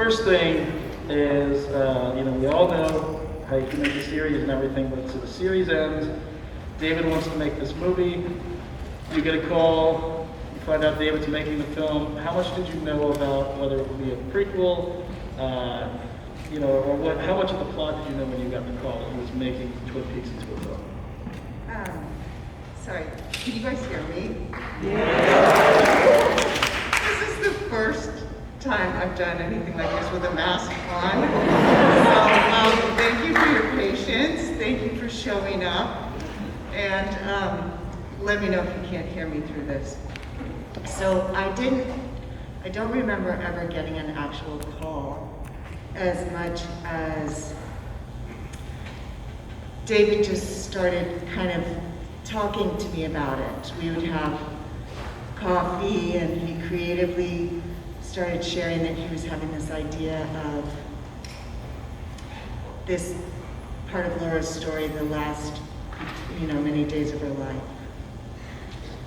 first thing is, we all know how you can make a series and everything, but so the series ends. David wants to make this movie. You get a call. You find out David's making the film. How much did you know about whether it would be a prequel, or what? How much of the plot did you know when you got the call that he was making Twin Peaks into a film? Sorry, can you guys hear me? Yeah. This is the first time I've done anything like this with a mask on. So thank you for your patience. Thank you for showing up. And let me know if you can't hear me through this. So I don't remember ever getting an actual call as much as David just started kind of talking to me about it. We would have coffee and he creatively started sharing that he was having this idea of this part of Laura's story, the last, many days of her life.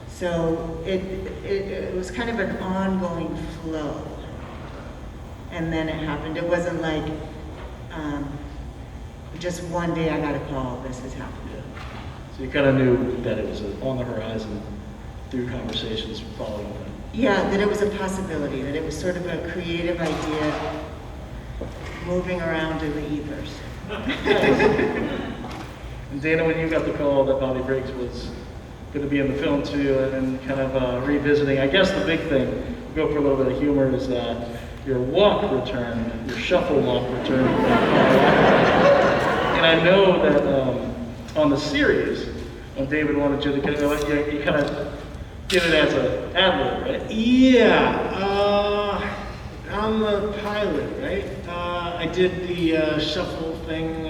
So it was kind of an ongoing flow. And then it happened. It wasn't like just one day I got a call, this has happened. Yeah. So you kind of knew that it was on the horizon through conversations following that. Yeah, that it was a possibility, that it was sort of a creative idea moving around in the ethers. And Dana, when you got the call that Bobby Briggs was going to be in the film too, and kind of revisiting, I guess the big thing, go for a little bit of humor, is that your walk return, your shuffle walk return. And I know that on the series, when David wanted you to kind of, you kind of did it as an ad-lib, right? Yeah, on the pilot, right? I did the shuffle thing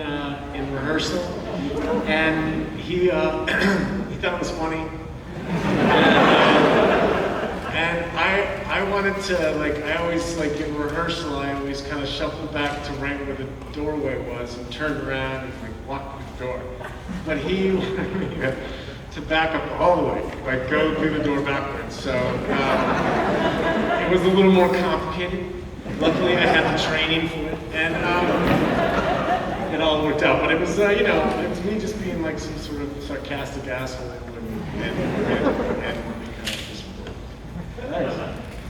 in rehearsal, and he thought it was funny. And I wanted to, I always, in rehearsal, I always kind of shuffled back to right where the doorway was and turned around and walked through the door. But he wanted me to back up all the way, go through the door backwards. So it was a little more complicated. Luckily, I had the training for it, and it all worked out. But it was, it was me just being some sort of sarcastic asshole, and Nice.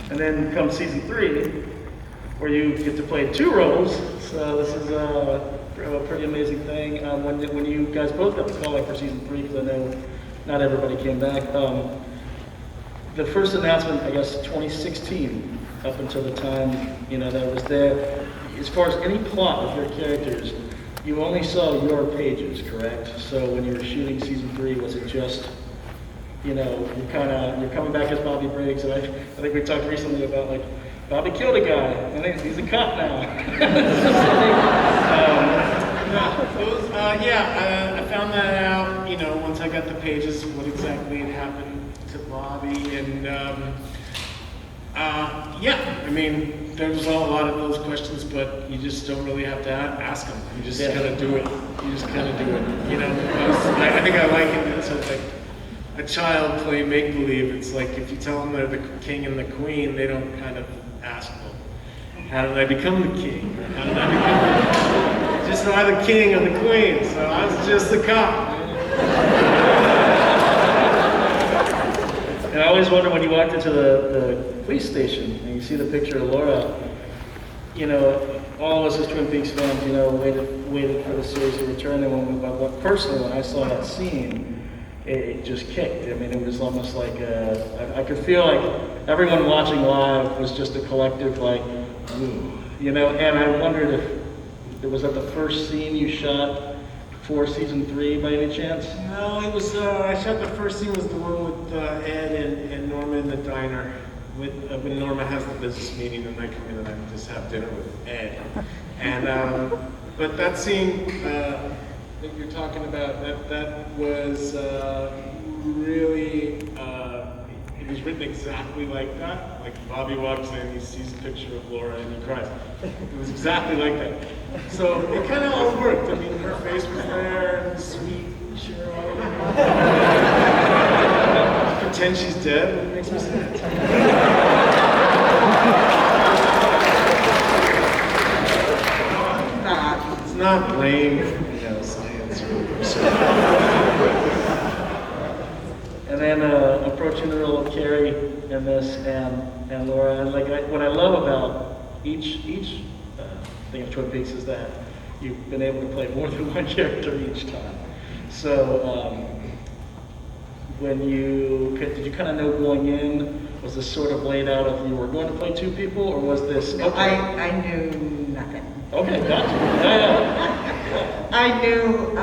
And then comes season 3, where you get to play 2 roles. So this is a pretty amazing thing. When you guys both got the call for season 3, because I know not everybody came back. The first announcement, I guess, 2016, up until the time that it was there. As far as any plot of your characters, you only saw your pages, correct? So when you were shooting season 3, was it just you're coming back as Bobby Briggs, and I think we talked recently about Bobby killed a guy, and he's a cop now. I found that out, once I got the pages, what exactly had happened to Bobby, and there was a lot of those questions, but you just don't really have to ask them. You just kind of do it. I think I liken it to a child playing make-believe. It's if you tell them they're the king and the queen, they don't kind of ask them, how did I become the king? Or how did I become just not the king or the queen, so I was just the cop. And I always wonder when you walked into the police station and you see the picture of Laura, all of us as Twin Peaks fans, waited for the series to return. And personally, when I saw that scene, it just kicked. I mean, it was almost like I could feel everyone watching live was just a collective ooh, And I wondered if it was the first scene you shot for season 3 by any chance? No, it was. I shot the first scene was the one with Ed and Norma in the diner. When Norma has the business meeting, and I come in and I just have dinner with Ed. And but that scene that you're talking about, that was really. It was written exactly like that. Bobby walks in, he sees a picture of Laura, and he cries. It was exactly like that. So it kind of all worked. I mean, her face was there, and sweet Sheryl. Pretend she's dead, it makes me sad. not lame, science or research. And then approaching the role of Carrie in this and Laura, and what I love about each thing of Twin Peaks is that you've been able to play more than one character each time. So did you kind of know going in? Was this sort of laid out if you were going to play two people, or was this? No, Okay. I knew nothing. Okay, gotcha. Yeah. I knew,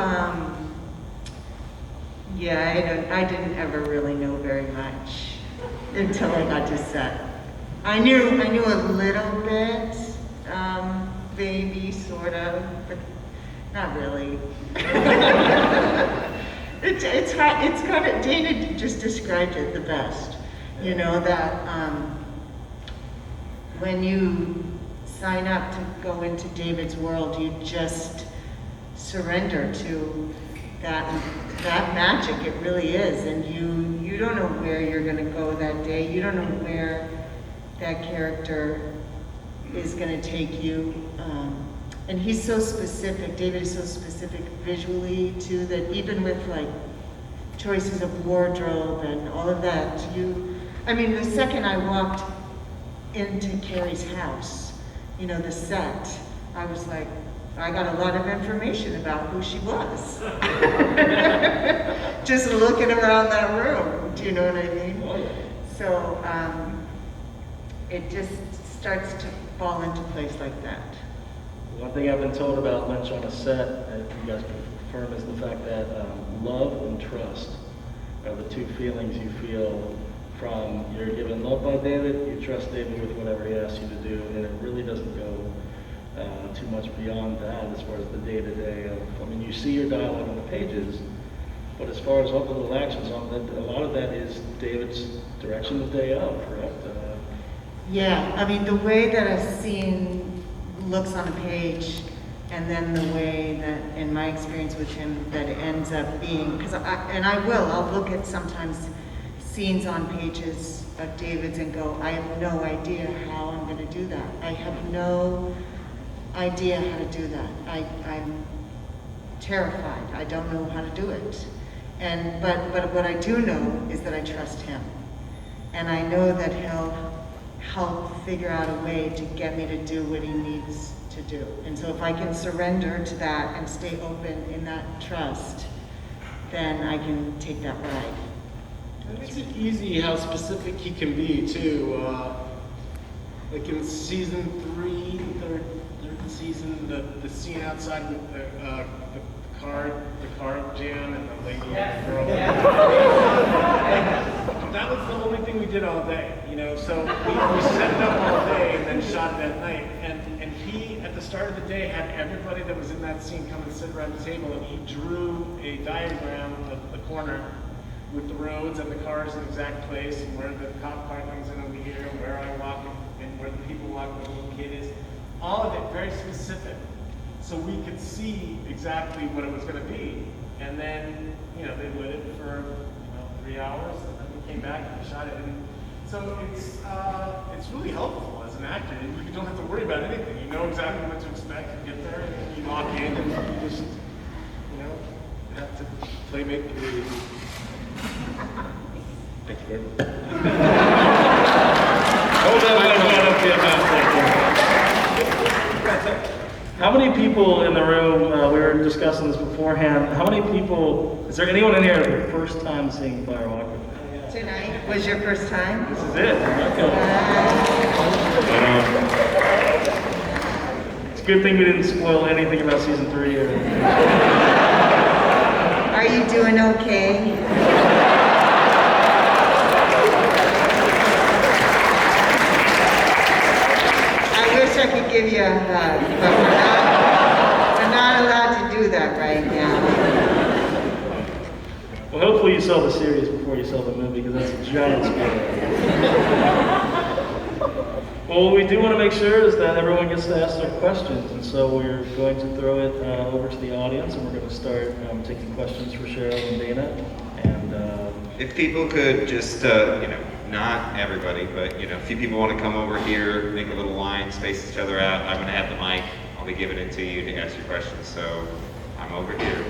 I didn't ever really know very much until I got to set. I knew a little bit, maybe, sort of, but not really. It's kind of, Dana just described it the best. That when you sign up to go into David's world, you just surrender to that magic. It really is, and you don't know where you're going to go that day. You don't know where that character is going to take you. And he's so specific. David is so specific visually too, that even with choices of wardrobe and all of that, the second I walked into Carrie's house, the set, I was like, I got a lot of information about who she was. Just looking around that room, do you know what I mean? Oh, yeah. So it just starts to fall into place like that. One thing I've been told about Lynch on a set, and you guys can confirm, is the fact that love and trust are the two feelings you feel from you're given love by David, you trust David with whatever he asks you to do, and it really doesn't go too much beyond that as far as the day-to-day of, you see your dialogue on the pages, but as far as all the little actions on that, a lot of that is David's direction the day of, correct? Yeah, the way that a scene looks on a page, and then the way that, in my experience with him, that it ends up being, I'll look at sometimes scenes on pages of David's and go, I have no idea how I'm going to do that. I have no idea how to do that. I'm terrified. I don't know how to do it. But what I do know is that I trust him. And I know that he'll help figure out a way to get me to do what he needs to do. And so if I can surrender to that and stay open in that trust, then I can take that ride. It makes it easy how specific he can be too. Like in season 3, third season, the scene outside with the car jam and the lady and the girl. That was the only thing we did all day, So we set it up all day and then shot it at night. And he, at the start of the day, had everybody that was in that scene come and sit around the table, and he drew a diagram of the corner with the roads and the cars in the exact place, and where the cop car comes in over here, and where I walk, and where the people walk, where the little kid is. All of it very specific, so we could see exactly what it was going to be. And then, they lit it for 3 hours, and then we came back and shot it. And so it's really helpful as an actor. You don't have to worry about anything. You know exactly what to expect. You get there, and you walk in, and you just, you have to make the. Thank you very much. Hold How many people in the room, we were discussing this beforehand, is there anyone in here for the first time seeing Firewalker? Tonight was your first time? This is it. It's a good thing we didn't spoil anything about season 3. Are you doing okay? I wish I could give you a hug, but we're not allowed to do that right now. Well, hopefully you saw the series before you saw the movie, because that's a giant spoiler. Well, what we do want to make sure is that everyone gets to ask their questions, and so we're going to throw it over to the audience, and we're going to start taking questions for Sheryl and Dana. And if people could just, not everybody, but a few people want to come over here, make a little line, space each other out. I'm going to have the mic. I'll I'll be giving it to you to answer questions. So I'm over here.